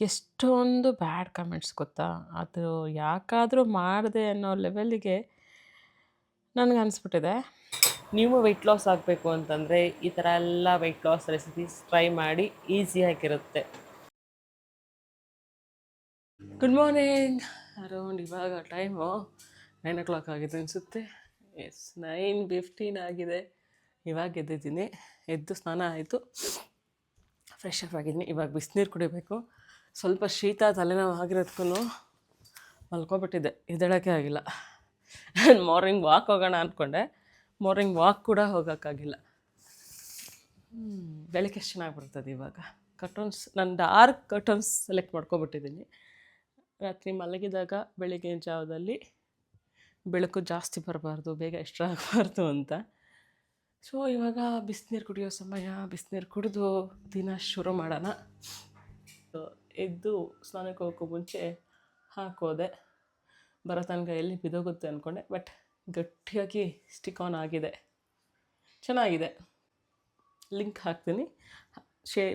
ಎಷ್ಟೊಂದು bad comments ಗೊತ್ತಾ? ಅದು ಯಾಕಾದರೂ ಮಾಡಿದೆ ಅನ್ನೋ ಲೆವೆಲ್ಲಿಗೆ ನನಗೆ ಅನಿಸ್ಬಿಟ್ಟಿದೆ. ನೀವು ವೆಯ್ಟ್ ಲಾಸ್ ಆಗಬೇಕು ಅಂತಂದರೆ ಈ ಥರ ಎಲ್ಲ ವೆಯ್ಟ್ ಲಾಸ್ ರೆಸಿಪೀಸ್ ಟ್ರೈ ಮಾಡಿ, ಈಸಿಯಾಗಿರುತ್ತೆ. Good morning. ಅರೌಂಡ್ ಇವಾಗ ಟೈಮು 9 ಆಗಿದೆ ಅನಿಸುತ್ತೆ. 9:15 ಆಗಿದೆ. ಇವಾಗ ಎದ್ದಿದ್ದೀನಿ. ಎದ್ದು ಸ್ನಾನ ಆಯಿತು, ಫ್ರೆಶ್ ಅಪ್ ಆಗಿದ್ದೀನಿ. ಇವಾಗ ಬಿಸಿನೀರು ಕುಡಿಬೇಕು. ಸ್ವಲ್ಪ ಶೀತ ತಲೆನೋವು ಆಗಿರೋದಕ್ಕೂ ಮಲ್ಕೊಬಿಟ್ಟಿದ್ದೆ, ಎದ್ದೇಳೋಕ್ಕೆ ಆಗಿಲ್ಲ. ಮಾರ್ನಿಂಗ್ ವಾಕ್ ಹೋಗೋಣ ಅಂದ್ಕೊಂಡೆ, ಮಾರ್ನಿಂಗ್ ವಾಕ್ ಕೂಡ ಹೋಗೋಕ್ಕಾಗಿಲ್ಲ. ಬೆಳಗ್ಗೆ ಎಷ್ಟು ಚೆನ್ನಾಗಿ ಬರ್ತದೆ. ಇವಾಗ ಕರ್ಟನ್ಸ್, ನಾನು ಡಾರ್ಕ್ ಕರ್ಟನ್ಸ್ ಸೆಲೆಕ್ಟ್ ಮಾಡ್ಕೊಬಿಟ್ಟಿದ್ದೀನಿ. ರಾತ್ರಿ ಮಲಗಿದಾಗ ಬೆಳಗಿನ ಜಾವದಲ್ಲಿ ಬೆಳಕು ಜಾಸ್ತಿ ಬರಬಾರ್ದು, ಬೇಗ ಎಷ್ಟರ ಆಗಬಾರ್ದು ಅಂತ. ಸೊ ಇವಾಗ ಬಿಸಿನೀರು ಕುಡಿಯೋ ಸಮಯ. ಬಿಸಿನೀರು ಕುಡಿದು ದಿನ ಶುರು ಮಾಡೋಣ. ಎದ್ದು ಸ್ನಾನಕ್ಕೆ ಹೋಗೋಕ್ಕೂ ಮುಂಚೆ ಹಾಕೋದೆ. ಬರೋ ತನಕ ಎಲ್ಲಿ ಬಿದೋಗುತ್ತೆ ಅಂದ್ಕೊಂಡೆ, ಬಟ್ ಗಟ್ಟಿಯಾಗಿ ಸ್ಟಿಕ್ ಆನ್ ಆಗಿದೆ. ಚೆನ್ನಾಗಿದೆ. ಲಿಂಕ್ ಹಾಕ್ತೀನಿ,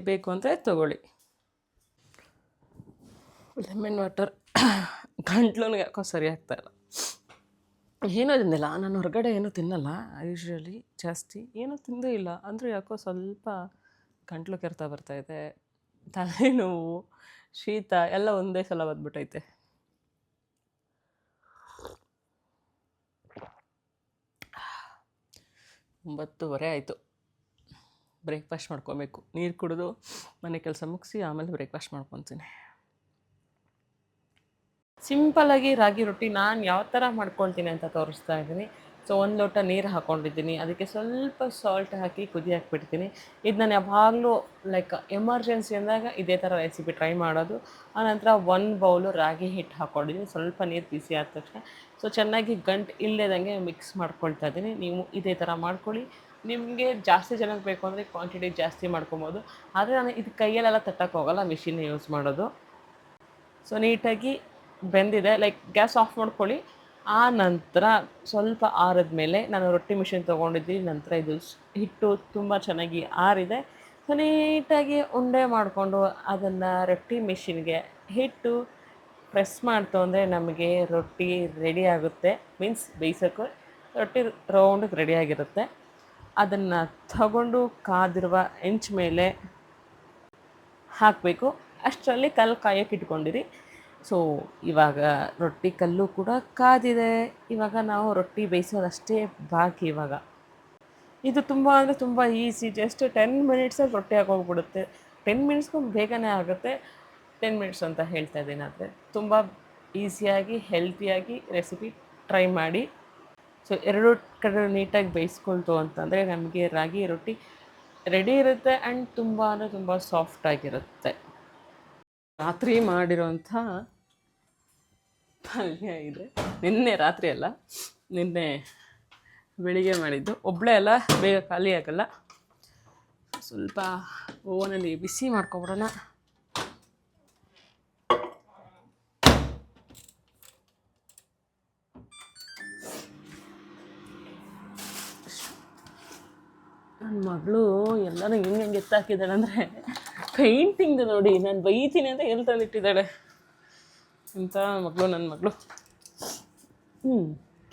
ಬೇಕು ಅಂದರೆ ತೊಗೊಳ್ಳಿ. Lemon water. ಗಂಟ್ಲುನಿಗೆ ಯಾಕೋ ಸರಿ ಆಗ್ತಾಯಿಲ್ಲ. ಏನೂ ತಿಂದಿಲ್ಲ ನಾನು, ಹೊರಗಡೆ ಏನೂ ತಿನ್ನಲ್ಲ ಯೂಶ್ವಲಿ ಜಾಸ್ತಿ. ಏನೂ ತಿಂದೂ ಇಲ್ಲ ಅಂದರೂ ಯಾಕೋ ಸ್ವಲ್ಪ ಗಂಟ್ಲು ಕೆರೆತ ಬರ್ತಾಯಿದೆ, ತಲೆನೋವು, ಶೀತ ಎಲ್ಲ ಒಂದೇ ಸಲ ಬಂದ್ಬಿಟ್ಟೈತೆ. ಒಂಬತ್ತುವರೆ ಆಯಿತು. ಬ್ರೇಕ್ಫಾಸ್ಟ್ ಮಾಡ್ಕೊಬೇಕು. ನೀರು ಕುಡಿದು ಮನೆ ಕೆಲಸ ಮುಗಿಸಿ ಆಮೇಲೆ ಬ್ರೇಕ್ಫಾಸ್ಟ್ ಮಾಡ್ಕೊತೀನಿ. ಸಿಂಪಲ್ಲಾಗಿ ರಾಗಿ ರೊಟ್ಟಿ ನಾನು ಯಾವ ಥರ ಮಾಡ್ಕೊಳ್ತೀನಿ ಅಂತ ತೋರಿಸ್ತಾ ಇದ್ದೀನಿ. ಸೊ 1 ಲೋಟ ನೀರು ಹಾಕ್ಕೊಂಡಿದ್ದೀನಿ, ಅದಕ್ಕೆ ಸ್ವಲ್ಪ ಸಾಲ್ಟ್ ಹಾಕಿ ಕುದಿ ಹಾಕ್ಬಿಡ್ತೀನಿ. ಇದು ನಾನು ಯಾವಾಗಲೂ ಲೈಕ್ ಎಮರ್ಜೆನ್ಸಿ ಅಂದಾಗ ಇದೇ ಥರ ರೆಸಿಪಿ ಟ್ರೈ ಮಾಡೋದು. ಆನಂತರ 1 ಬೌಲು ರಾಗಿ ಹಿಟ್ಟು ಹಾಕ್ಕೊಂಡಿದ್ದೀನಿ. ಸ್ವಲ್ಪ ನೀರು ಬಿಸಿ ಆದ ತಕ್ಷಣ ಸೊ ಚೆನ್ನಾಗಿ ಗಂಟು ಇಲ್ಲದಂಗೆ ಮಿಕ್ಸ್ ಮಾಡ್ಕೊಳ್ತಾ ಇದ್ದೀನಿ. ನೀವು ಇದೇ ಥರ ಮಾಡ್ಕೊಳ್ಳಿ. ನಿಮಗೆ ಜಾಸ್ತಿ ಜನಕ್ಕೆ ಬೇಕು ಅಂದರೆ ಕ್ವಾಂಟಿಟಿ ಜಾಸ್ತಿ ಮಾಡ್ಕೊಬೋದು. ಆದರೆ ನಾನು ಇದು ಕೈಯಲ್ಲೆಲ್ಲ ತಟ್ಟಕ್ಕೆ ಹೋಗಲ್ಲ, ಮಿಷಿನ್ನೇ ಯೂಸ್ ಮಾಡೋದು. ಸೊ ನೀಟಾಗಿ ಬೆಂದಿದೆ. ಲೈಕ್ ಗ್ಯಾಸ್ ಆಫ್ ಮಾಡ್ಕೊಳ್ಳಿ. ಆ ನಂತರ ಸ್ವಲ್ಪ ಆರಿದ ಮೇಲೆ ನಾನು ರೊಟ್ಟಿ ಮಿಷಿನ್ ತೊಗೊಂಡಿದ್ದೀನಿ. ನಂತರ ಇದು ಹಿಟ್ಟು ತುಂಬ ಚೆನ್ನಾಗಿ ಆರಿದೆ. ಸೊ ನೀಟಾಗಿ ಉಂಡೆ ಮಾಡಿಕೊಂಡು ಅದನ್ನು ರೊಟ್ಟಿ ಮಿಷಿನ್ಗೆ ಹಿಟ್ಟು ಪ್ರೆಸ್ ಮಾಡ್ತು ಅಂದರೆ ನಮಗೆ ರೊಟ್ಟಿ ರೆಡಿ ಆಗುತ್ತೆ. ಮೀನ್ಸ್ ಬೇಯಿಸೋಕ್ಕೆ ರೊಟ್ಟಿ ರೌಂಡಿಗೆ ರೆಡಿಯಾಗಿರುತ್ತೆ. ಅದನ್ನು ತಗೊಂಡು ಕಾದಿರುವ ಹೆಂಚು ಮೇಲೆ ಹಾಕಬೇಕು. ಅಷ್ಟರಲ್ಲಿ ಕಲ್ಲು ಕಾಯೋಕ್ಕೆ ಇಟ್ಕೊಂಡಿರಿ. ಸೊ ಇವಾಗ ರೊಟ್ಟಿ ಕಲ್ಲು ಕೂಡ ಕಾದಿದೆ. ಇವಾಗ ನಾವು ರೊಟ್ಟಿ ಬೇಯಿಸೋದಷ್ಟೇ ಬಾಕಿ. ಇವಾಗ ಇದು ತುಂಬ ಅಂದರೆ ತುಂಬ ಈಸಿ. ಜಸ್ಟ್ 10 ಮಿನಿಟ್ಸಲ್ಲಿ ರೊಟ್ಟಿ ಆಗೋಗ್ಬಿಡುತ್ತೆ. 10 ಮಿನಿಟ್ಸ್ಗೂ ಬೇಗನೆ ಆಗುತ್ತೆ. 10 ಮಿನಿಟ್ಸ್ ಅಂತ ಹೇಳ್ತಾ ಇದ್ದೀನಿ, ಆದರೆ ತುಂಬ ಈಸಿಯಾಗಿ ಹೆಲ್ತಿಯಾಗಿ ರೆಸಿಪಿ ಟ್ರೈ ಮಾಡಿ. ಸೊ 2 ಕಡೆ ನೀಟಾಗಿ ಬೇಯಿಸ್ಕೊಳ್ತು ಅಂತಂದರೆ ನಮಗೆ ರಾಗಿ ರೊಟ್ಟಿ ರೆಡಿ ಇರುತ್ತೆ. ಆ್ಯಂಡ್ ತುಂಬ ಅಂದರೆ ತುಂಬ ಸಾಫ್ಟಾಗಿರುತ್ತೆ. ರಾತ್ರಿ ಮಾಡಿರೋಂಥ ಪಲ್ಯ ಇದೆ. ನಿನ್ನೆ ರಾತ್ರಿ ಅಲ್ಲ, ನಿನ್ನೆ ಬೆಳಿಗ್ಗೆ ಮಾಡಿದ್ದು. ಒಬ್ಬಳೇ ಅಲ್ಲ, ಬೇಗ ಖಾಲಿ ಆಗಲ್ಲ. ಸ್ವಲ್ಪ ಓವನಲ್ಲಿ ಬಿಸಿ ಮಾಡ್ಕೊಬಿಡೋಣ. ನನ್ನ ಮಗಳು ಎಲ್ಲನೂ ಹೆಂಗೆ ಎತ್ತಾಕಿದ್ದಾಳೆ ಅಂದರೆ, ಪೇಂಟಿಂಗ್ದು ನೋಡಿ ನಾನು ಬೈತೀನಿ ಅಂತ ಎಲ್ಲಿ ತಂದಿಟ್ಟಿದ್ದಾಳೆ. ಇಂಥ ಮಗಳು ನನ್ನ ಮಗಳು.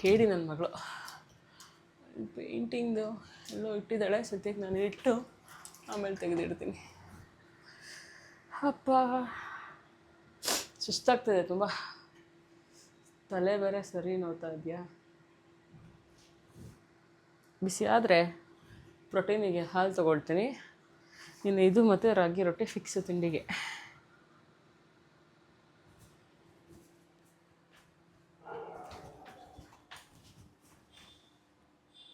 ಕೇಳಿ ನನ್ನ ಮಗಳು ಪೇಂಟಿಂಗ್ದು ಎಲ್ಲೋ ಇಟ್ಟಿದ್ದಾಳೆ. ಸದ್ಯಕ್ಕೆ ನಾನು ಇಟ್ಟು ಆಮೇಲೆ ತೆಗೆದಿಡ್ತೀನಿ. ಅಪ್ಪ ಸುಸ್ತಾಗ್ತದೆ ತುಂಬ. ತಲೆ ಬೇರೆ ಸರಿ ನೋಡ್ತಾ ಇದೆಯಾ. ಬಿಸಿ ಆದರೆ ಪ್ರೋಟೀನಿಗೆ ಹಾಲು ತೊಗೊಳ್ತೀನಿ. ಇನ್ನು ಇದು ಮತ್ತು ರಾಗಿ ರೊಟ್ಟಿ ಫಿಕ್ಸ್ ತಿಂಡಿಗೆ.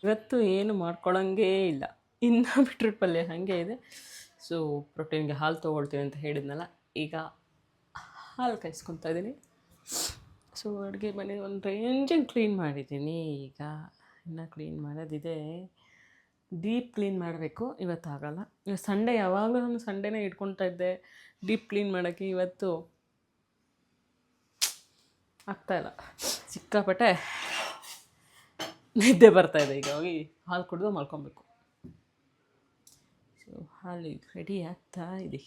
ಇವತ್ತು ಏನು ಮಾಡ್ಕೊಳ್ಳೋಂಗೇ ಇಲ್ಲ. ಇನ್ನು ಬೀಟ್ರೂಟ್ ಪಲ್ಯ ಹಾಗೆ ಇದೆ. ಸೊ ಪ್ರೋಟೀನ್ಗೆ ಹಾಲು ತೊಗೊಳ್ತೀನಿ ಅಂತ ಹೇಳಿದ್ನಲ್ಲ, ಈಗ ಹಾಲು ಕಾಯಿಸ್ಕೊತಾ ಇದ್ದೀನಿ. ಸೊ ಅಡುಗೆ ಮನೆ ಒಂದು ರೇಂಜಿಂಗ್ ಕ್ಲೀನ್ ಮಾಡಿದ್ದೀನಿ. ಈಗ ಇನ್ನೂ ಕ್ಲೀನ್ ಮಾಡೋದಿದೆ. ಡೀಪ್ ಕ್ಲೀನ್ ಮಾಡಬೇಕು. ಇವತ್ತಾಗಲ್ಲ. ಇವತ್ತು ಸಂಡೇ. ಯಾವಾಗಲೂ ನಾನು ಸಂಡೇನೇ ಇಟ್ಕೊಳ್ತಾ ಇದ್ದೆ ಡೀಪ್ ಕ್ಲೀನ್ ಮಾಡೋಕ್ಕೆ. ಇವತ್ತು ಆಗ್ತಾಯಿಲ್ಲ. ಸಿಕ್ಕಾಪಟ್ಟೆ ನಿದ್ದೆ ಬರ್ತಾಯಿದೆ. ಈಗ ಹೋಗಿ ಹಾಲು ಕುಡಿದು ಮಲ್ಕೊಬೇಕು. ಸೊ ಹಾಲು ರೆಡಿ ಆಗ್ತಾ ಇದೆ.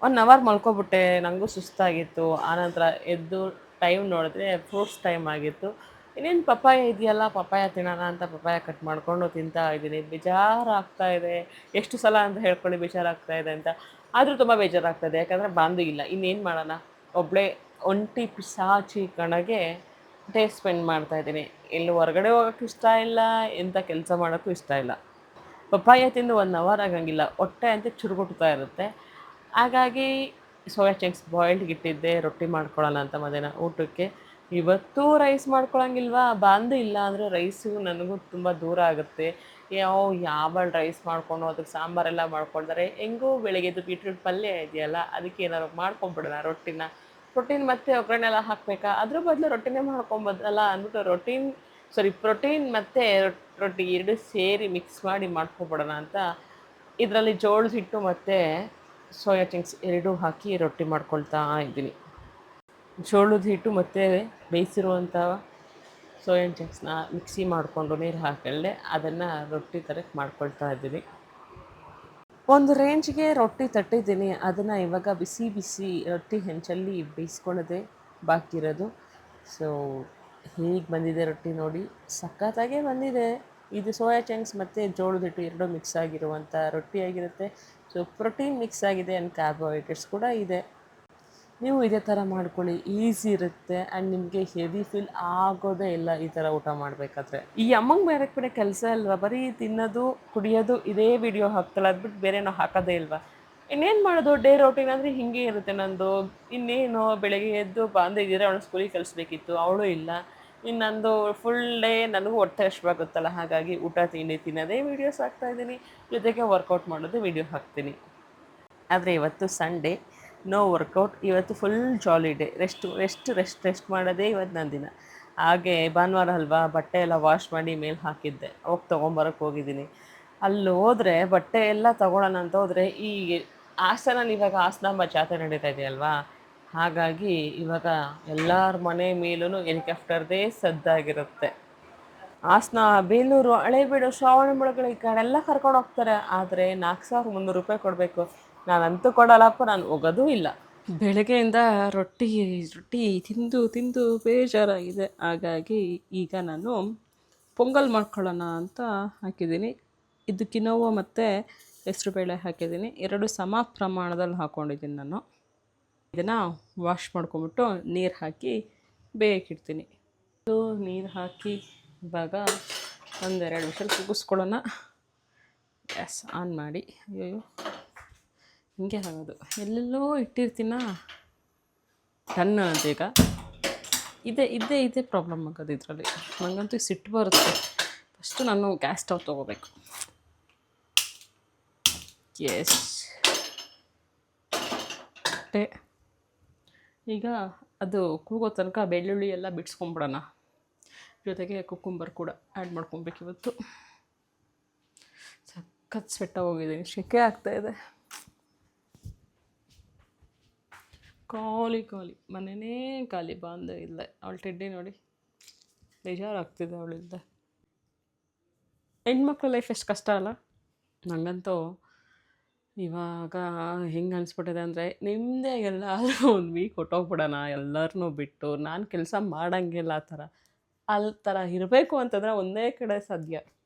1 ಅವರ್ ಮಲ್ಕೊಬಿಟ್ಟೆ. ನನಗೂ ಸುಸ್ತಾಗಿತ್ತು. ಆನಂತರ ಎದ್ದು ಟೈಮ್ ನೋಡಿದ್ರೆ ಫ್ರೂಟ್ಸ್ ಟೈಮ್ ಆಗಿತ್ತು. ಇನ್ನೇನು ಪಪ್ಪಾಯ ಇದೆಯಲ್ಲ, ಪಪ್ಪಾಯ ತಿನ್ನೋಣ ಅಂತ ಪಪ್ಪಾಯ ಕಟ್ ಮಾಡಿಕೊಂಡು ತಿಂತಾ ಇದ್ದೀನಿ. ಬೇಜಾರಾಗ್ತಾ ಇದೆ. ಎಷ್ಟು ಸಲ ಅಂತ ಹೇಳ್ಕೊಳ್ಳಿ ಬೇಜಾರಾಗ್ತಾ ಇದೆ ಅಂತ. ಆದರೂ ತುಂಬ ಬೇಜಾರಾಗ್ತಾ ಇದೆ. ಯಾಕಂದರೆ ಬಾಂಧು ಇಲ್ಲ. ಇನ್ನೇನು ಮಾಡೋಣ? ಒಬ್ಬಳೇ ಒಂಟಿ ಪಿಶಾಚಿ ಕಣಗೆ ಡೇ ಸ್ಪೆಂಡ್ ಮಾಡ್ತಾ ಇದ್ದೀನಿ. ಎಲ್ಲೂ ಹೊರಗಡೆ ಹೋಗೋಕ್ಕೂ ಇಷ್ಟ ಇಲ್ಲ, ಎಂಥ ಕೆಲಸ ಮಾಡೋಕ್ಕೂ ಇಷ್ಟ ಇಲ್ಲ. ಪಪ್ಪಾಯ ತಿಂದು 1 ಅವರ್ ಆಗಂಗಿಲ್ಲ. ಹೊಟ್ಟೆ ಅಂತೂ ಚುರುಗುಟ್ತಾ ಇರುತ್ತೆ. ಹಾಗಾಗಿ ಸೋಯಾ ಚಂಕ್ಸ್ ಬಾಯ್ಲ್ಡ್‌ಗೆ ಇಟ್ಟಿದ್ದೆ, ರೊಟ್ಟಿ ಮಾಡ್ಕೊಳ್ಳೋಣ ಅಂತ ಮಧ್ಯಾಹ್ನ ಊಟಕ್ಕೆ. ಇವತ್ತೂ ರೈಸ್ ಮಾಡ್ಕೊಳಂಗಿಲ್ವಾ? ಬಾಂದು ಇಲ್ಲ ಅಂದರೆ ರೈಸು ನನಗೂ ತುಂಬ ದೂರ ಆಗುತ್ತೆ. ಯಾವಳು ರೈಸ್ ಮಾಡಿಕೊಂಡು ಅದಕ್ಕೆ ಸಾಂಬಾರೆಲ್ಲ ಮಾಡ್ಕೊಳ್ತಾರೆ. ಹೆಂಗೋ ಬೆಳಗ್ಗೆದು ಬೀಟ್ರೂಟ್ ಪಲ್ಯ ಇದೆಯಲ್ಲ, ಅದಕ್ಕೆ ಏನಾದ್ರು ಮಾಡ್ಕೊಂಬಿಡೋಣ ರೊಟ್ಟಿನ. ಮತ್ತೆ ಒಗ್ಗರಣೆ ಎಲ್ಲ ಹಾಕಬೇಕಾ? ಅದ್ರ ಬದಲು ರೊಟ್ಟಿನೇ ಮಾಡ್ಕೊಬೋದಲ್ಲ ಅಂದ್ಬಿಟ್ಟು ಪ್ರೋಟೀನ್ ಮತ್ತು ರೊಟ್ಟಿ 2 ಸೇರಿ ಮಿಕ್ಸ್ ಮಾಡಿ ಮಾಡ್ಕೊಬಿಡೋಣ ಅಂತ ಇದರಲ್ಲಿ ಜೋಳದ ಹಿಟ್ಟು ಮತ್ತು ಸೋಯಾ ಚಂಕ್ಸ್ 2 ಹಾಕಿ ರೊಟ್ಟಿ ಮಾಡ್ಕೊಳ್ತಾ ಇದ್ದೀನಿ. ಜೋಳದ ಹಿಟ್ಟು ಮತ್ತು ಬೇಯಿಸಿರುವಂಥ ಸೋಯಾ ಚಂಕ್ಸ್ನ ಮಿಕ್ಸಿ ಮಾಡಿಕೊಂಡು ನೀರು ಹಾಕೊಂಡೆ ಅದನ್ನು ರೊಟ್ಟಿ ಥರಕ್ಕೆ ಮಾಡ್ಕೊಳ್ತಾ ಇದ್ದೀನಿ. ಒಂದು ರೇಂಜ್ಗೆ ರೊಟ್ಟಿ ತಟ್ಟಿದ್ದೀನಿ. ಅದನ್ನು ಇವಾಗ ಬಿಸಿ ಬಿಸಿ ರೊಟ್ಟಿ ಹೆಂಚಲ್ಲಿ ಬೇಯಿಸ್ಕೊಳ್ಳೋದೇ ಬಾಕಿ ಇರೋದು. ಸೊ ಹೇಗೆ ಬಂದಿದೆ ರೊಟ್ಟಿ ನೋಡಿ, ಸಖತ್ತಾಗೇ ಬಂದಿದೆ. ಇದು ಸೋಯಾ ಚಂಕ್ಸ್ ಮತ್ತು ಜೋಳದ ಹಿಟ್ಟು 2 ಮಿಕ್ಸ್ ಆಗಿರುವಂಥ ರೊಟ್ಟಿ ಆಗಿರುತ್ತೆ. ಸೊ ಪ್ರೋಟೀನ್ ಮಿಕ್ಸ್ ಆಗಿದೆ ಆ್ಯಂಡ್ ಕಾರ್ಬೋಹೈಡ್ರೇಟ್ಸ್ ಕೂಡ ಇದೆ. ನೀವು ಇದೇ ಥರ ಮಾಡ್ಕೊಳ್ಳಿ, ಈಸಿ ಇರುತ್ತೆ ಆ್ಯಂಡ್ ನಿಮಗೆ ಹೆವಿ ಫೀಲ್ ಆಗೋದೇ ಇಲ್ಲ ಈ ಥರ ಊಟ ಮಾಡಬೇಕಾದ್ರೆ. ಈ ಅಮ್ಮಂಗೆ ಬೇರೆ ಕೆಲಸ ಇಲ್ವಾ? ಬರೀ ತಿನ್ನೋದು ಕುಡಿಯೋದು ಇದೇ ವಿಡಿಯೋ ಹಾಕ್ತಾಳೆ, ಅದು ಬಿಟ್ಟು ಬೇರೆ ನಾವು ಹಾಕೋದೇ ಇಲ್ವಾ? ಇನ್ನೇನು ಮಾಡೋದು? ಡೇ ರೋಟೀನ್ ಅಂದರೆ ಹೀಗೆ ಇರುತ್ತೆ ನಂದು. ಇನ್ನೇನು ಬೆಳಗ್ಗೆ ಎದ್ದು ಬಾಂದಿದ್ದೀರ ಅವಳು ಸ್ಕೂಲಿಗೆ ಕಳಿಸ್ಬೇಕಿತ್ತು, ಅವಳು ಇಲ್ಲ. ಇನ್ನು ನಂದು ಫುಲ್ ಡೇ ನನಗೂ ಹೊಟ್ಟೆ ಹಶ್ವಾಗುತ್ತಲ್ಲ, ಹಾಗಾಗಿ ಊಟ ತಿಂಡಿ ತಿನ್ನೋದೇ ವೀಡಿಯೋಸ್ ಹಾಕ್ತಾಯಿದ್ದೀನಿ, ಜೊತೆಗೆ ವರ್ಕೌಟ್ ಮಾಡೋದು ವೀಡಿಯೋ ಹಾಕ್ತೀನಿ. ಆದರೆ ಇವತ್ತು ಸಂಡೇ, ನೋ ವರ್ಕೌಟ್. ಇವತ್ತು ಫುಲ್ ಜಾಲಿ ಡೇ. ರೆಸ್ಟ್ ಮಾಡೋದೇ ಇವತ್ತು ನನ್ನ ದಿನ. ಹಾಗೆ ಭಾನುವಾರ ಅಲ್ವಾ, ಬಟ್ಟೆ ಎಲ್ಲ ವಾಶ್ ಮಾಡಿ ಮೇಲೆ ಹಾಕಿದ್ದೆ, ಅವಾಗ ತೊಗೊಂಬರೋಕ್ಕೆ ಹೋಗಿದ್ದೀನಿ. ಅಲ್ಲಿ ಹೋದರೆ ಬಟ್ಟೆ ಎಲ್ಲ ತೊಗೊಳ್ಳೋಣ ಅಂತ ಹೋದರೆ ಈ ಹಾಸನಲ್ಲಿ ಇವಾಗ ಹಾಸನಾಂಬ ಜಾತ್ರೆ ನಡೀತಾ ಇದೆಯಲ್ವಾ, ಹಾಗಾಗಿ ಇವಾಗ ಎಲ್ಲರ ಮನೆ ಮೇಲೂ ಹೆಲಿಕಾಪ್ಟರ್ದೇ ಸದ್ದಾಗಿರುತ್ತೆ. ಹಾಸನ, ಬೇಲೂರು, ಹಳೇಬೀಡು, ಶ್ರವಣಬೆಳಗೊಳ ಈ ಕಡೆಲ್ಲ ಕರ್ಕೊಂಡು ಹೋಗ್ತಾರೆ. ಆದರೆ 4,300 ರೂಪಾಯಿ ಕೊಡಬೇಕು. ನಾನಂತೂ ಕೊಡಲ್ಲಪ್ಪ, ನಾನು ಹೋಗೋದೂ ಇಲ್ಲ. ಬೆಳಗ್ಗೆಯಿಂದ ರೊಟ್ಟಿ ತಿಂದು ಬೇಜಾರಾಗಿದೆ. ಹಾಗಾಗಿ ಈಗ ನಾನು ಪೊಂಗಲ್ ಮಾಡ್ಕೊಳ್ಳೋಣ ಅಂತ ಹಾಕಿದ್ದೀನಿ. ಇದು ಕಿನೋವ ಮತ್ತು ಹೆಸರುಬೇಳೆ ಹಾಕಿದ್ದೀನಿ. 2 ಸಮ ಪ್ರಮಾಣದಲ್ಲಿ ಹಾಕ್ಕೊಂಡಿದ್ದೀನಿ ನಾನು. ಇದನ್ನು ವಾಶ್ ಮಾಡ್ಕೊಂಬಿಟ್ಟು ನೀರು ಹಾಕಿ ಬೇಯಕ್ಕಿಡ್ತೀನಿ. ಇದು ನೀರು ಹಾಕಿ ಇವಾಗ 1-2 ವಿಷಲ್ ಕೂಗಿಸ್ಕೊಳ್ಳೋಣ. ಗ್ಯಾಸ್ ಆನ್ ಮಾಡಿ. ಅಯ್ಯೋ ಹಿಂಗೆ ಆಗೋದು, ಎಲ್ಲೆಲ್ಲೋ ಇಟ್ಟಿರ್ತೀನ ಟನ್ ಅಂತ. ಈಗ ಇದೇ ಪ್ರಾಬ್ಲಮ್ ಆಗೋದು ಇದರಲ್ಲಿ. ನನಗಂತೂ ಸಿಟ್ಟು ಬರುತ್ತೆ. ಫಸ್ಟು ನಾನು ಗ್ಯಾಸ್ ಸ್ಟವ್ ತೊಗೋಬೇಕು. ಎಸ್, ಈಗ ಅದು ಕೂಗೋ ತನಕ ಬೆಳ್ಳುಳ್ಳಿ ಎಲ್ಲ ಬಿಡಿಸ್ಕೊಂಬಿಡೋಣ. ಜೊತೆಗೆ ಕುಕ್ಕುಂಬರ್ ಕೂಡ ಆ್ಯಡ್ ಮಾಡ್ಕೊಬೇಕು. ಇವತ್ತು ಸಖತ್ ಸ್ವೆಟ್ಟ ಹೋಗಿದ್ದೀನಿ, ಸೆಕೆ ಆಗ್ತಾಯಿದೆ. ಖಾಲಿ ಮನೆಯೇ ಖಾಲಿ, ಬಾಂಧವ ಇಲ್ಲ. ಅವಳು ಟೆಡ್ಡಿ ನೋಡಿ ಬೇಜಾರಾಗ್ತಿದೆ ಅವಳಿಂದ. ಹೆಣ್ಮಕ್ಳ ಲೈಫ್ ಎಷ್ಟು ಕಷ್ಟ ಅಲ್ಲ. ನನಗಂತೂ ಇವಾಗ ಹೆಂಗೆ ಅನಿಸ್ಬಿಟ್ಟಿದೆ ಅಂದರೆ, ನಿಮ್ಮದೇ ಎಲ್ಲಾದರೂ ಒಂದು ವೀಕ್ ಹೊಟ್ಟೋಗ್ಬಿಡೋಣ ಎಲ್ಲರನ್ನೂ ಬಿಟ್ಟು. ನಾನು ಕೆಲಸ ಮಾಡೋಂಗಿಲ್ಲ ಆ ಥರ ಇರಬೇಕು ಅಂತಂದರೆ ಒಂದೇ ಕಡೆ ಸಾಧ್ಯ,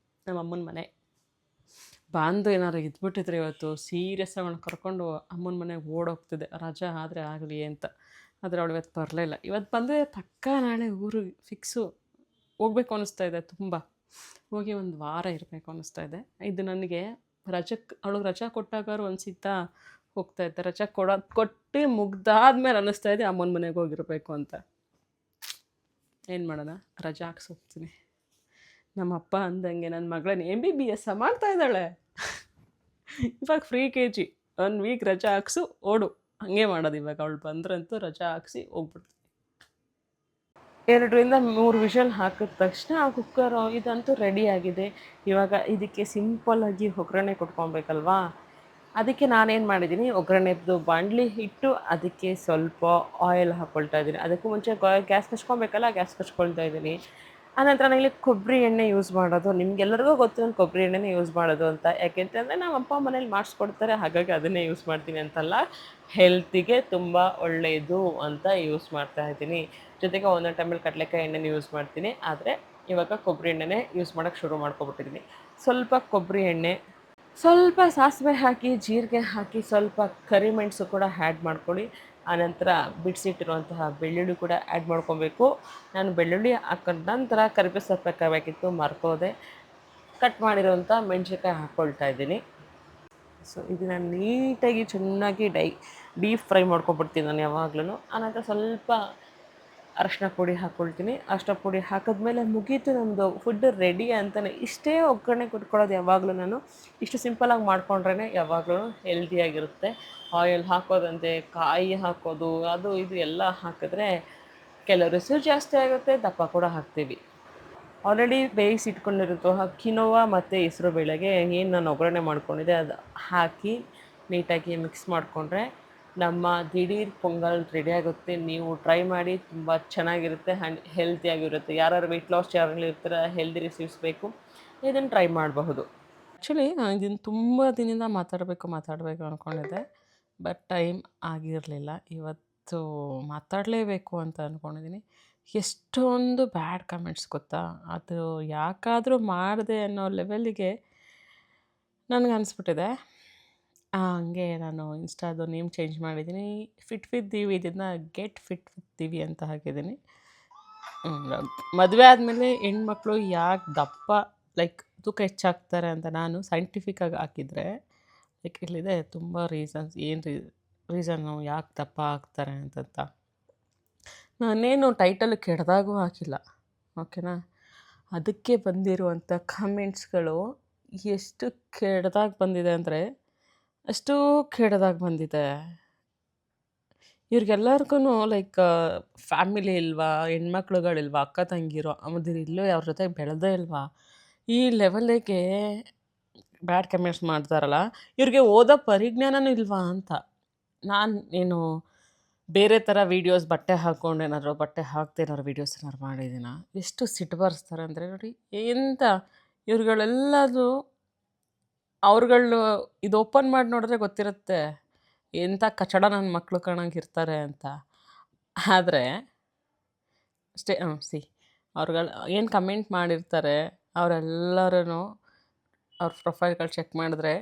ನಮ್ಮಮ್ಮನ ಮನೆ. ಬಾಂದು ಏನಾದ್ರು ಇದ್ಬಿಟ್ಟಿದ್ರೆ ಇವತ್ತು ಸೀರಿಯಸ್ಸಾಗಿ ಅವಳು ಕರ್ಕೊಂಡು ಅಮ್ಮನ ಮನೆಗೆ ಓಡೋಗ್ತಿದ್ದೆ, ರಜಾ ಆದರೆ ಆಗಲಿ ಅಂತ. ಆದರೆ ಅವಳು ಇವತ್ತು ಬರಲಿಲ್ಲ. ಇವತ್ತು ಬಂದರೆ ಪಕ್ಕ ನಾಳೆ ಊರಿಗೆ ಫಿಕ್ಸು. ಹೋಗ್ಬೇಕು ಅನ್ನಿಸ್ತಾ ಇದೆ ತುಂಬ. ಹೋಗಿ 1 ವಾರ ಇರಬೇಕು ಅನ್ನಿಸ್ತಾ ಇದೆ. ಇದು ನನಗೆ ಅವಳಿಗೆ ರಜಾ ಕೊಟ್ಟಾಗಾರು ಅನಿಸಿತ್ತಾ ಹೋಗ್ತಾಯಿದ್ದೆ. ರಜಾ ಕೊಟ್ಟು ಮುಗ್ದಾದ್ಮೇಲೆ ಅನ್ನಿಸ್ತಾ ಇದೆ ಅಮ್ಮನ ಮನೆಗೆ ಹೋಗಿರಬೇಕು ಅಂತ. ಏನು ಮಾಡೋಣ, ರಜಾ ಹಾಕ್ಸಿ ಹೋಗ್ತೀನಿ. ನಮ್ಮಪ್ಪ ಅಂದಂಗೆ ನನ್ನ ಮಗಳನ್ನ MBBS ಮಾಡ್ತಾ ಇದ್ದಾಳೆ. ಇವಾಗ ಫ್ರೀ KG 1 ವೀಕ್ ರಜಾ ಹಾಕ್ಸು ಓಡು, ಹಾಗೆ ಮಾಡೋದು. ಇವಾಗ ಅವಳು ಬಂದ್ರಂತೂ ರಜಾ ಹಾಕ್ಸಿ ಹೋಗ್ಬಿಡ್ತೀನಿ. 2-3 ವಿಷಲ್ ಹಾಕಿದ ತಕ್ಷಣ ಆ ಕುಕ್ಕರು ಇದಂತೂ ರೆಡಿಯಾಗಿದೆ. ಇವಾಗ ಇದಕ್ಕೆ ಸಿಂಪಲ್ಲಾಗಿ ಒಗ್ಗರಣೆ ಕೊಟ್ಕೊಬೇಕಲ್ವಾ. ಅದಕ್ಕೆ ನಾನೇನು ಮಾಡಿದ್ದೀನಿ, ಒಗ್ಗರಣೆದು ಬಾಣಲಿ ಇಟ್ಟು ಅದಕ್ಕೆ ಸ್ವಲ್ಪ ಆಯಿಲ್ ಹಾಕ್ಕೊಳ್ತಾ ಇದ್ದೀನಿ. ಅದಕ್ಕೂ ಮುಂಚೆ ಗ್ಯಾಸ್ ಕಚ್ಕೊಬೇಕಲ್ಲ, ಗ್ಯಾಸ್ ಕಚ್ಕೊಳ್ತಾ ಇದ್ದೀನಿ. ಆನಂತರ ನಾನಿಲ್ಲಿ ಕೊಬ್ಬರಿ ಎಣ್ಣೆ ಯೂಸ್ ಮಾಡೋದು ನಿಮ್ಗೆಲ್ಲರಿಗೂ ಗೊತ್ತು ನಾನು ಕೊಬ್ಬರಿ ಎಣ್ಣೆನೇ ಯೂಸ್ ಮಾಡೋದು ಅಂತ. ಯಾಕೆಂತಂದರೆ ನಮ್ಮ ಅಪ್ಪ ಮನೇಲಿ ಮಾಡಿಸ್ಕೊಡ್ತಾರೆ, ಹಾಗಾಗಿ ಅದನ್ನೇ ಯೂಸ್ ಮಾಡ್ತೀನಿ ಅಂತಲ್ಲ, ಹೆಲ್ತಿಗೆ ತುಂಬ ಒಳ್ಳೆಯದು ಅಂತ ಯೂಸ್ ಮಾಡ್ತಾ ಇದ್ದೀನಿ. ಜೊತೆಗೆ ಒಂದೊಂದು ಟೈಮಲ್ಲಿ ಕಡಲೆಕಾಯಿ ಎಣ್ಣೆನ ಯೂಸ್ ಮಾಡ್ತೀನಿ, ಆದರೆ ಇವಾಗ ಕೊಬ್ಬರಿ ಎಣ್ಣೆನೇ ಯೂಸ್ ಮಾಡೋಕ್ಕೆ ಶುರು ಮಾಡ್ಕೊಬಿಟ್ಟಿದ್ದೀನಿ. ಸ್ವಲ್ಪ ಕೊಬ್ಬರಿ ಎಣ್ಣೆ, ಸ್ವಲ್ಪ ಸಾಸಿವೆ ಹಾಕಿ, ಜೀರಿಗೆ ಹಾಕಿ, ಸ್ವಲ್ಪ ಕರಿಮೆಣಸು ಕೂಡ ಆ್ಯಡ್ ಮಾಡ್ಕೊಳ್ಳಿ. ಆನಂತರ ಬಿಡಿಸಿಟ್ಟಿರುವಂತಹ ಬೆಳ್ಳುಳ್ಳಿ ಕೂಡ ಆ್ಯಡ್ ಮಾಡ್ಕೊಬೇಕು. ನಾನು ಬೆಳ್ಳುಳ್ಳಿ ಹಾಕೊಂಡ ನಂತರ ಕರಿಬೇವು ಸೊಪ್ಪು ಹಾಕಬೇಕಿತ್ತು, ಮರ್ತೋದೆ. ಕಟ್ ಮಾಡಿರೋಂಥ ಮೆಣಸಿನ್ಕಾಯಿ ಹಾಕ್ಕೊಳ್ತಾ ಇದ್ದೀನಿ. ಸೊ ಇದನ್ನು ನೀಟಾಗಿ ಚೆನ್ನಾಗಿ ಡೀಪ್ ಫ್ರೈ ಮಾಡ್ಕೊಬಿಡ್ತೀನಿ ನಾನು ಯಾವಾಗ್ಲೂ. ಆನಂತರ ಸ್ವಲ್ಪ ಅರಶಿನ ಪುಡಿ ಹಾಕ್ಕೊಳ್ತೀನಿ. ಅರಶಿನ ಪುಡಿ ಹಾಕಿದ್ಮೇಲೆ ಮುಗೀತು ನಮ್ಮದು ಫುಡ್ ರೆಡಿ ಅಂತಲೇ. ಇಷ್ಟೇ ಒಗ್ಗರಣೆ ಕೊಟ್ಕೊಳ್ಳೋದು ಯಾವಾಗಲೂ ನಾನು. ಇಷ್ಟು ಸಿಂಪಲಾಗಿ ಮಾಡ್ಕೊಂಡ್ರೇ ಯಾವಾಗಲೂ ಹೆಲ್ದಿಯಾಗಿರುತ್ತೆ. ಆಯಿಲ್ ಹಾಕೋದಂತೆ, ಕಾಯಿ ಹಾಕೋದು, ಅದು ಇದು ಎಲ್ಲ ಹಾಕಿದ್ರೆ ಕ್ಯಾಲೋರೀಸು ಜಾಸ್ತಿ ಆಗುತ್ತೆ, ದಪ್ಪ ಕೂಡ ಆಗ್ತೀವಿ. ಆಲ್ರೆಡಿ ಬೇಯಿಸಿಟ್ಕೊಂಡಿರುತ್ತೋ ಕಿನೋವಾ ಮತ್ತು ಹೆಸರು ಬೇಳೆಗೆ ಏನು ನಾನು ಒಗ್ಗರಣೆ ಮಾಡ್ಕೊಂಡಿದ್ದೆ ಅದು ಹಾಕಿ ನೀಟಾಗಿ ಮಿಕ್ಸ್ ಮಾಡಿಕೊಂಡ್ರೆ ನಮ್ಮ ದಿಢೀರ್ ಪೊಂಗಲ್ ರೆಡಿ ಆಗುತ್ತೆ. ನೀವು ಟ್ರೈ ಮಾಡಿ, ತುಂಬ ಚೆನ್ನಾಗಿರುತ್ತೆ ಆ್ಯಂಡ್ ಹೆಲ್ತಿಯಾಗಿರುತ್ತೆ. ಯಾರು ವೆಯ್ಟ್ ಲಾಸ್ ಚಾನಲ್ ಇರ್ತಾರೆ, ಹೆಲ್ದಿ ರೆಸಿಪೀಸ್ ಬೇಕು, ಇದನ್ನು ಟ್ರೈ ಮಾಡಬಹುದು. ಆ್ಯಕ್ಚುಲಿ ನಾನು ಇದನ್ನು ತುಂಬ ದಿನದಿಂದ ಮಾತಾಡಬೇಕು ಅಂದ್ಕೊಂಡಿದ್ದೆ, ಬಟ್ ಟೈಮ್ ಆಗಿರಲಿಲ್ಲ. ಇವತ್ತು ಮಾತಾಡಲೇಬೇಕು ಅಂತ ಅಂದ್ಕೊಂಡಿದ್ದೀನಿ. ಎಷ್ಟೊಂದು ಬ್ಯಾಡ್ ಕಮೆಂಟ್ಸ್ ಗೊತ್ತಾ, ಅದು ಯಾಕಾದರೂ ಮಾಡಿದೆ ಅನ್ನೋ ಲೆವೆಲ್ಲಿಗೆ ನನಗೆ ಅನಿಸ್ಬಿಟ್ಟಿದೆ. ಹಂಗೆ ನಾನು ಇನ್ಸ್ಟಾದು ನೇಮ್ ಚೇಂಜ್ ಮಾಡಿದ್ದೀನಿ. ಫಿಟ್ ವಿತ್ ದಿವಿ ಇದನ್ನು ಗೆಟ್ ಫಿಟ್ ವಿತ್ ದಿವಿ ಅಂತ ಹಾಕಿದ್ದೀನಿ. ಮದುವೆ ಆದಮೇಲೆ ಹೆಣ್ಮಕ್ಳು ಯಾಕೆ ದಪ್ಪ ತೂಕ ಹೆಚ್ಚಾಗ್ತಾರೆ ಅಂತ ನಾನು ಸೈಂಟಿಫಿಕ್ಕಾಗಿ ಹಾಕಿದರೆ ಇಲ್ಲಿದೆ ತುಂಬ ರೀಸನ್ಸ್. ಏನು ರೀಸನ್ನು ಯಾಕೆ ದಪ್ಪ ಆಗ್ತಾರೆ ಅಂತಂತ. ನಾನೇನು ಟೈಟಲ್ ಕೆಡ್ದಾಗೂ ಹಾಕಿಲ್ಲ, ಓಕೆನಾ. ಅದಕ್ಕೆ ಬಂದಿರುವಂಥ ಕಮೆಂಟ್ಸ್ಗಳು ಎಷ್ಟು ಕೆಡ್ದಾಗಿ ಬಂದಿದೆ ಅಂದರೆ ಅಷ್ಟು ಕೆಡ್ದಾಗಿ ಬಂದಿದೆ. ಇವ್ರಿಗೆಲ್ಲರಿಗೂ ಫ್ಯಾಮಿಲಿ ಇಲ್ವಾ, ಹೆಣ್ಮಕ್ಳುಗಳಿಲ್ವಾ, ಅಕ್ಕ ತಂಗಿರೋ ಇಲ್ಲೋ ಅವ್ರ ಜೊತೆ ಬೆಳೆದೇ ಇಲ್ವಾ, ಈ ಲೆವೆಲ್ಲಿಗೆ ಬ್ಯಾಡ್ ಕಮೆಂಟ್ಸ್ ಮಾಡ್ತಾರಲ್ಲ, ಇವ್ರಿಗೆ ಓದೋ ಪರಿಜ್ಞಾನನೂ ಇಲ್ವಾ ಅಂತ. ಏನು ಬೇರೆ ಥರ ವೀಡಿಯೋಸ್ ಬಟ್ಟೆ ಹಾಕ್ಕೊಂಡು ಬಟ್ಟೆ ಹಾಕ್ದೆ ವೀಡಿಯೋಸ್ ಏನಾದ್ರು ಮಾಡಿದ್ದೀನ. ಎಷ್ಟು ಸಿಟ್ಟು ಬರ್ಸ್ತಾರೆ ಅಂದರೆ ನೋಡಿ, ಎಂತ ಇವ್ರುಗಳೆಲ್ಲದು ಅವ್ರುಗಳು ಇದು ಓಪನ್ ಮಾಡಿ ನೋಡಿದ್ರೆ ಗೊತ್ತಿರುತ್ತೆ ಎಂಥ ಕಚಡ ನನ್ನ ಮಕ್ಕಳು ಕಾಣಂಗಿರ್ತಾರೆ ಅಂತ. ಆದರೆ ಅಷ್ಟೇ ಅವ್ರುಗಳು ಏನು ಕಮೆಂಟ್ ಮಾಡಿರ್ತಾರೆ ಅವರೆಲ್ಲರೂ ಅವ್ರ ಪ್ರೊಫೈಲ್ಗಳು ಚೆಕ್ ಮಾಡಿದ್ರೆ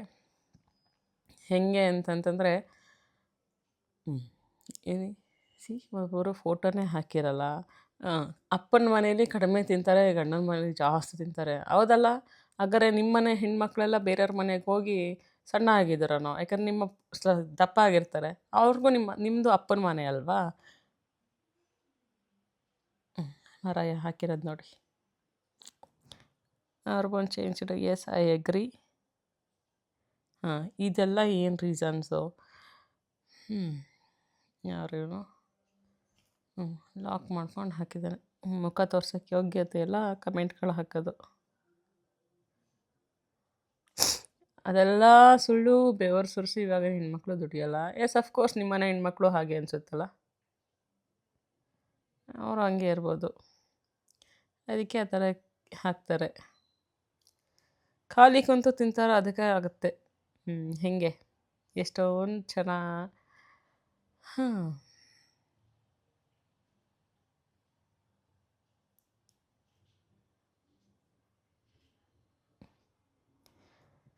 ಹೇಗೆ ಅಂತಂತಂದರೆ ಒಬ್ಬರು ಫೋಟೋನೇ ಹಾಕಿರಲ್ಲ. ಅಪ್ಪನ ಮನೇಲಿ ಕಡಿಮೆ ತಿಂತಾರೆ, ಗಂಡನ ಮನೇಲಿ ಜಾಸ್ತಿ ತಿಂತಾರೆ. ಹೌದಲ್ಲ? ಹಾಗಾದ್ರೆ ನಿಮ್ಮ ಮನೆ ಹೆಣ್ಮಕ್ಳೆಲ್ಲ ಬೇರೆಯವ್ರ ಮನೆಗೆ ಹೋಗಿ ಸಣ್ಣ ಆಗಿದ್ದಾರನೋ, ಯಾಕಂದ್ರೆ ನಿಮ್ಮ ದಪ್ಪ ಆಗಿರ್ತಾರೆ. ಅವ್ರಿಗೂ ನಿಮ್ಮದು ಅಪ್ಪನ ಮನೆ ಅಲ್ವಾ? ಮಾರಾಯ ಹಾಕಿರೋದು ನೋಡಿ. ಅವ್ರಿಗೊಂದು ಚೇಂಜ್ ಇಡು. Yes, I agree. ಇದೆಲ್ಲ ಏನು ರೀಸನ್ಸು? ಯಾರೇನು ಲಾಕ್ ಮಾಡ್ಕೊಂಡು ಹಾಕಿದ್ದಾನೆ. ಮುಖ ತೋರ್ಸೋಕ್ಕೆ ಯೋಗ್ಯತೆ ಎಲ್ಲ ಕಮೆಂಟ್ಗಳು ಹಾಕೋದು, ಅದೆಲ್ಲ ಸುಳ್ಳು. ಬೆವರು ಸುರಿಸಿ ಇವಾಗ ಹೆಣ್ಮಕ್ಳು ದುಡಿಯೋಲ್ಲ. ಎಸ್, ಅಫ್ಕೋರ್ಸ್ ನಿಮ್ಮನೆ ಹೆಣ್ಮಕ್ಳು ಹಾಗೆ ಅನಿಸುತ್ತಲ್ಲ, ಅವರು ಹಂಗೆ ಇರ್ಬೋದು, ಅದಕ್ಕೆ ಆ ಥರ ಹಾಕ್ತಾರೆ. ಖಾಲಿ ಕುಂತು ತಿಂತಾರೆ, ಅದಕ್ಕೆ ಆಗುತ್ತೆ. ಹೇಗೆ ಎಷ್ಟೊಂದು ಜನ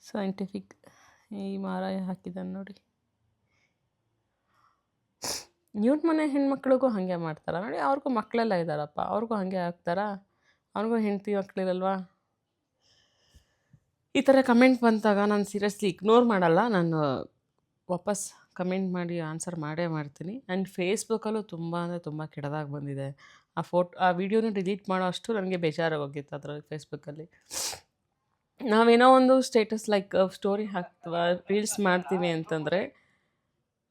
ಸೈಂಟಿಫಿಕ್ ಈ ಮಾರಾಯ ಹಾಕಿದ್ದಾನೆ ನೋಡಿ. ಇವ್ರ ಮನೆ ಹೆಣ್ಮಕ್ಳಿಗೂ ಹಾಗೆ ಮಾಡ್ತಾರ ನೋಡಿ. ಅವ್ರಿಗೂ ಮಕ್ಕಳೆಲ್ಲ ಇದ್ದಾರಪ್ಪ, ಅವ್ರಿಗೂ ಹಾಗೆ ಹಾಕ್ತಾರಾ? ಅವ್ರಿಗೂ ಹೆಂಡತಿ ಮಕ್ಕಳಿರಲ್ವಾ? ಈ ಥರ ಕಮೆಂಟ್ ಬಂದಾಗ ನಾನು ಸೀರಿಯಸ್ಲಿ ಇಗ್ನೋರ್ ಮಾಡಲ್ಲ. ನಾನು ವಾಪಸ್ ಕಮೆಂಟ್ ಮಾಡಿ ಆನ್ಸರ್ ಮಾಡೇ ಮಾಡ್ತೀನಿ. ಆ್ಯಂಡ್ ಫೇಸ್ಬುಕ್ಕಲ್ಲೂ ತುಂಬ ಅಂದರೆ ತುಂಬ ಕೆಟ್ಟದಾಗಿ ಬಂದಿದೆ. ಆ ವಿಡಿಯೋನ ಡಿಲೀಟ್ ಮಾಡೋ ಅಷ್ಟು ನನಗೆ ಬೇಜಾರಾಗೋಗಿತ್ತು ಅದರಲ್ಲಿ. ಫೇಸ್ಬುಕ್ಕಲ್ಲಿ ನಾವೇನೋ ಒಂದು ಸ್ಟೇಟಸ್ ಸ್ಟೋರಿ ಹಾಕ್ತೀವ, ರೀಲ್ಸ್ ಮಾಡ್ತೀವಿ ಅಂತಂದರೆ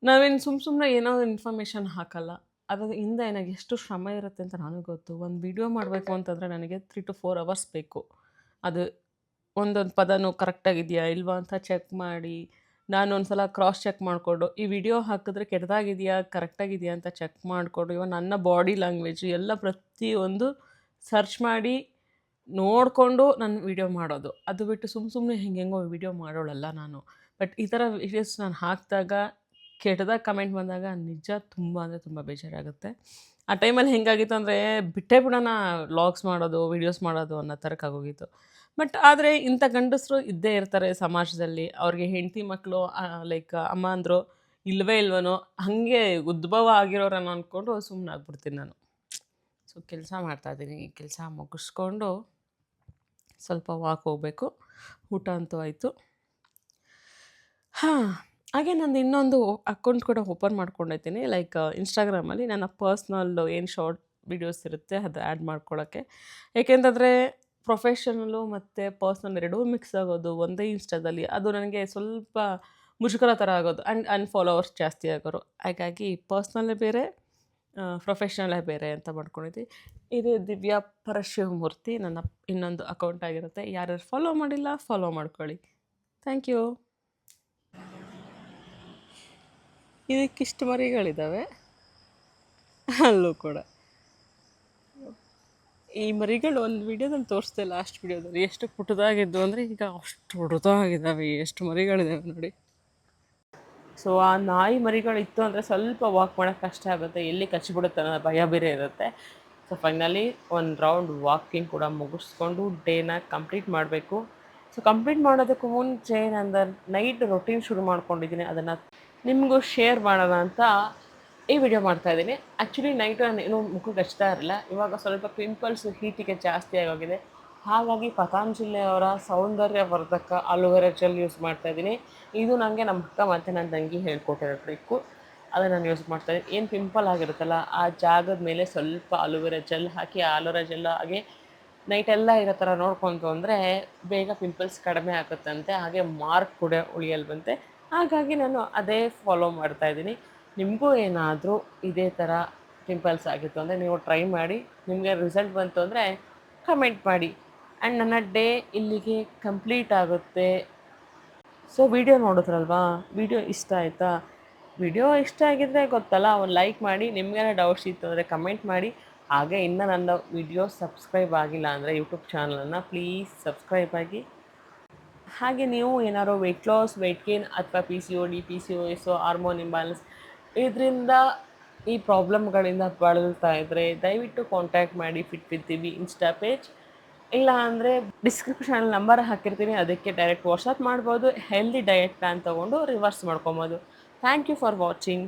ನಾವೇನು ಸುಮ್ಮನೆ ಏನೋ ಇನ್ಫಾರ್ಮೇಷನ್ ಹಾಕಲ್ಲ. ಅದ್ರ ಹಿಂದೆ ನನಗೆ ಎಷ್ಟು ಶ್ರಮ ಇರುತ್ತೆ ಅಂತ ನನಗೆ ಗೊತ್ತು. ಒಂದು ವಿಡಿಯೋ ಮಾಡಬೇಕು ಅಂತಂದರೆ ನನಗೆ 3 to 4 hours ಬೇಕು. ಅದು ಒಂದೊಂದು ಪದನೂ ಕರೆಕ್ಟಾಗಿದೆಯಾ ಇಲ್ವಾ ಅಂತ ಚೆಕ್ ಮಾಡಿ, ನಾನು ಒಂದು ಸಲ ಕ್ರಾಸ್ ಚೆಕ್ ಮಾಡಿಕೊಂಡು ಈ ವಿಡಿಯೋ ಹಾಕಿದ್ರೆ ಕೆಟ್ಟದಾಗಿದೆಯಾ ಕರೆಕ್ಟಾಗಿದೆಯಾ ಅಂತ ಚೆಕ್ ಮಾಡಿಕೊಂಡು, ಇವನ್ ನನ್ನ ಬಾಡಿ ಲ್ಯಾಂಗ್ವೇಜು ಎಲ್ಲ ಪ್ರತಿಯೊಂದು ಸರ್ಚ್ ಮಾಡಿ ನೋಡಿಕೊಂಡು ನಾನು ವೀಡಿಯೋ ಮಾಡೋದು. ಅದು ಬಿಟ್ಟು ಸುಮ್ಮನೆ ಹೆಂಗೆಂಗೋ ವೀಡಿಯೋ ಮಾಡೋಳಲ್ಲ ನಾನು. ಬಟ್ ಈ ಥರ ವೀಡಿಯೋಸ್ ನಾನು ಹಾಕಿದಾಗ ಕೆಟ್ಟದಾಗಿ ಕಮೆಂಟ್ ಬಂದಾಗ ನಿಜ ತುಂಬ ಅಂದರೆ ತುಂಬ ಬೇಜಾರಾಗುತ್ತೆ. ಆ ಟೈಮಲ್ಲಿ ಹೆಂಗಾಗಿತ್ತು ಅಂದರೆ ಬಿಟ್ಟೇ ಬಿಡೋಣ ವ್ಲಾಗ್ಸ್ ಮಾಡೋದು, ವೀಡಿಯೋಸ್ ಮಾಡೋದು ಅನ್ನೋ ಥರಕ್ಕೆ ಆಗೋಗಿತ್ತು. ಬಟ್ ಆದರೆ ಇಂಥ ಗಂಡಸರು ಇದ್ದೇ ಇರ್ತಾರೆ ಸಮಾಜದಲ್ಲಿ. ಅವ್ರಿಗೆ ಹೆಂಡತಿ ಮಕ್ಕಳು ಲೈಕ್ ಅಮ್ಮ ಅಂದರು ಇಲ್ವೇ ಇಲ್ವನೋ ಹಾಗೆ ಉದ್ಭವ ಆಗಿರೋರನ್ನು ಅಂದ್ಕೊಂಡು ಸುಮ್ಮನಾಗ್ಬಿಡ್ತೀನಿ ನಾನು. ಸೊ ಕೆಲಸ ಮಾಡ್ತಾಯಿದ್ದೀನಿ. ಕೆಲಸ ಮುಗಿಸ್ಕೊಂಡು ಸ್ವಲ್ಪ ವಾಕ್ ಹೋಗಬೇಕು. ಊಟ ಅಂತೂ ಆಯಿತು. ಹಾಂ, ಹಾಗೆ ನಂದು ಇನ್ನೊಂದು ಅಕೌಂಟ್ ಕೂಡ ಓಪನ್ ಮಾಡ್ಕೊಂಡಿದ್ದೀನಿ. ಲೈಕ್ ಇನ್ಸ್ಟಾಗ್ರಾಮಲ್ಲಿ ನನ್ನ ಪರ್ಸ್ನಲ್ಲು ಏನು ಶಾರ್ಟ್ ವೀಡಿಯೋಸ್ ಇರುತ್ತೆ ಅದು ಆ್ಯಡ್ ಮಾಡ್ಕೊಳ್ಳೋಕ್ಕೆ. ಏಕೆಂತಂದರೆ ಪ್ರೊಫೆಷನಲ್ಲು ಮತ್ತು ಪರ್ಸ್ನಲ್ ಎರಡೂ ಮಿಕ್ಸ್ ಆಗೋದು ಒಂದೇ ಇನ್ಸ್ಟಾದಲ್ಲಿ ಅದು ನನಗೆ ಸ್ವಲ್ಪ ಮುಜುಗರ ಥರ ಆಗೋದು ಆ್ಯಂಡ್ ಅನ್ಫಾಲೋವರ್ಸ್ ಜಾಸ್ತಿ ಆಗೋರು. ಹಾಗಾಗಿ ಪರ್ಸ್ನಲ್ಲೇ ಬೇರೆ, ಪ್ರೊಫೆಷ್ನಲ್ಲೇ ಬೇರೆ ಅಂತ ಮಾಡ್ಕೊಂಡಿದ್ದೆ. ಇದು ದಿವ್ಯಾ ಪರಶಿವಮೂರ್ತಿ ನನ್ನ ಇನ್ನೊಂದು ಅಕೌಂಟ್ ಆಗಿರುತ್ತೆ. ಯಾರ್ಯಾರು ಫಾಲೋ ಮಾಡಿಲ್ಲ ಫಾಲೋ ಮಾಡ್ಕೊಳ್ಳಿ. Thank you. ಇದಕ್ಕಿಷ್ಟು ಮರಿಗಳಿದ್ದಾವೆ, ಅಲ್ಲೂ ಕೂಡ. ಈ ಮರಿಗಳು ಒಂದು ವೀಡಿಯೋದಲ್ಲಿ ತೋರಿಸ್ದೆ, ಲಾಸ್ಟ್ ವೀಡಿಯೋದಲ್ಲಿ ಎಷ್ಟು ಪುಟ್ಟದಾಗಿದ್ದು ಅಂದರೆ ಈಗ ಅಷ್ಟು ದೊಡ್ಡದಾಗಿದ್ದಾವೆ. ಎಷ್ಟು ಮರಿಗಳಿದ್ದಾವೆ ನೋಡಿ. ಸೊ ಆ ನಾಯಿ ಮರಿಗಳಿತ್ತು ಅಂದರೆ ಸ್ವಲ್ಪ ವಾಕ್ ಮಾಡೋಕ್ಕೆ ಕಷ್ಟ ಆಗುತ್ತೆ, ಎಲ್ಲಿ ಕಚ್ಚಿಬಿಡುತ್ತೆ ಅನ್ನೋ ಭಯ ಬೇರೆ ಇರುತ್ತೆ. ಸೊ ಫೈನಲಿ ಒಂದು ರೌಂಡ್ ವಾಕಿಂಗ್ ಕೂಡ ಮುಗಿಸ್ಕೊಂಡು ಡೇನ ಕಂಪ್ಲೀಟ್ ಮಾಡಬೇಕು. ಸೊ ಕಂಪ್ಲೀಟ್ ಮಾಡೋದಕ್ಕೂ ಮುಂಚೆ ನಾನು ನೈಟ್ ರೊಟೀನ್ ಶುರು ಮಾಡ್ಕೊಂಡಿದ್ದೀನಿ. ಅದನ್ನು ನಿಮಗೂ ಶೇರ್ ಮಾಡೋಣ ಅಂತ ಈ ವಿಡಿಯೋ ಮಾಡ್ತಾಯಿದ್ದೀನಿ. ಆ್ಯಕ್ಚುಲಿ ನೈಟು ನಾನು ಏನೂ ಮುಖಕ್ಕೆ ಹಚ್ತಾ ಇರಲಿಲ್ಲ. ಇವಾಗ ಸ್ವಲ್ಪ ಪಿಂಪಲ್ಸು ಹೀಟಿಗೆ ಜಾಸ್ತಿ ಆಗೋಗಿದೆ. ಹಾಗಾಗಿ ಪತಾಂಜಲಿ ಅವರ ಸೌಂದರ್ಯವರ್ಧಕ ಅಲೋವೆರಾ ಜೆಲ್ ಯೂಸ್ ಮಾಡ್ತಾಯಿದ್ದೀನಿ. ಇದು ನನಗೆ ನಮ್ಮ ಅಕ್ಕ ಮತ್ತು ನನ್ನ ತಂಗಿ ಹೇಳ್ಕೊಟ್ಟಿರೋ ಟ್ರಿಕ್ಕು. ಅದನ್ನು ನಾನು ಯೂಸ್ ಮಾಡ್ತಾಯಿದ್ದೀನಿ. ಏನು ಪಿಂಪಲ್ ಆಗಿರುತ್ತಲ್ಲ ಆ ಜಾಗದ ಮೇಲೆ ಸ್ವಲ್ಪ ಅಲೋವೆರಾ ಜೆಲ್ ಹಾಕಿ, ಆ ಅಲೋವೆರಾ ಜೆಲ್ ಹಾಗೆ ನೈಟೆಲ್ಲ ಇರೋ ಥರ ನೋಡ್ಕೊತು ಅಂದರೆ ಬೇಗ ಪಿಂಪಲ್ಸ್ ಕಡಿಮೆ ಆಗುತ್ತಂತೆ. ಹಾಗೆ ಮಾರ್ಕ್ ಕೂಡ ಉಳಿಯಲ್ವಂತೆ. ಹಾಗಾಗಿ ನಾನು ಅದೇ ಫಾಲೋ ಮಾಡ್ತಾಯಿದ್ದೀನಿ. ನಿಮಗೂ ಏನಾದರೂ ಇದೇ ಥರ ಪಿಂಪಲ್ಸ್ ಆಗಿತ್ತು ಅಂದರೆ ನೀವು ಟ್ರೈ ಮಾಡಿ. ನಿಮಗೆ ರಿಸಲ್ಟ್ ಬಂತು ಅಂದರೆ ಕಮೆಂಟ್ ಮಾಡಿ. ಆ್ಯಂಡ್ ನನ್ನ ಡೇ ಇಲ್ಲಿಗೆ ಕಂಪ್ಲೀಟ್ ಆಗುತ್ತೆ. ಸೊ ವಿಡಿಯೋ ನೋಡಿದ್ರಲ್ವಾ, ವಿಡಿಯೋ ಇಷ್ಟ ಆಯಿತಾ? ವಿಡಿಯೋ ಇಷ್ಟ ಆಗಿದ್ದರೆ ಗೊತ್ತಲ್ಲ, ಒಂದು ಲೈಕ್ ಮಾಡಿ. ನಿಮಗೇನೋ ಡೌಟ್ಸ್ ಇತ್ತು ಅಂದರೆ ಕಮೆಂಟ್ ಮಾಡಿ. ಹಾಗೆ ಇನ್ನೂ ನನ್ನ ವಿಡಿಯೋ ಸಬ್ಸ್ಕ್ರೈಬ್ ಆಗಿಲ್ಲ ಅಂದರೆ ಯೂಟ್ಯೂಬ್ ಚಾನಲನ್ನು ಪ್ಲೀಸ್ ಸಬ್ಸ್ಕ್ರೈಬ್ ಆಗಿ. ಹಾಗೆ ನೀವು ಏನಾದ್ರು ವೆಯ್ಟ್ ಲಾಸ್, ವೆಯ್ಟ್ ಗೇನ್ ಅಥವಾ PCOD, PCOS, ಹಾರ್ಮೋನ್ ಇಂಬ್ಯಾಲೆನ್ಸ್ ಇದರಿಂದ ಈ ಪ್ರಾಬ್ಲಮ್ಗಳಿಂದ ಬಳಲ್ತಾ ಇದ್ದರೆ ದಯವಿಟ್ಟು ಕಾಂಟ್ಯಾಕ್ಟ್ ಮಾಡಿ fit with Divi insta page. ಇಲ್ಲ ಅಂದರೆ ಡಿಸ್ಕ್ರಿಪ್ಷನಲ್ಲಿ ನಂಬರ್ ಹಾಕಿರ್ತೀನಿ, ಅದಕ್ಕೆ ಡೈರೆಕ್ಟ್ ವಾಟ್ಸಪ್ ಮಾಡ್ಬೋದು. ಹೆಲ್ದಿ ಡಯಟ್ ಪ್ಲ್ಯಾನ್ ತೊಗೊಂಡು ರಿವರ್ಸ್ ಮಾಡ್ಕೊಬೋದು. Thank you for watching.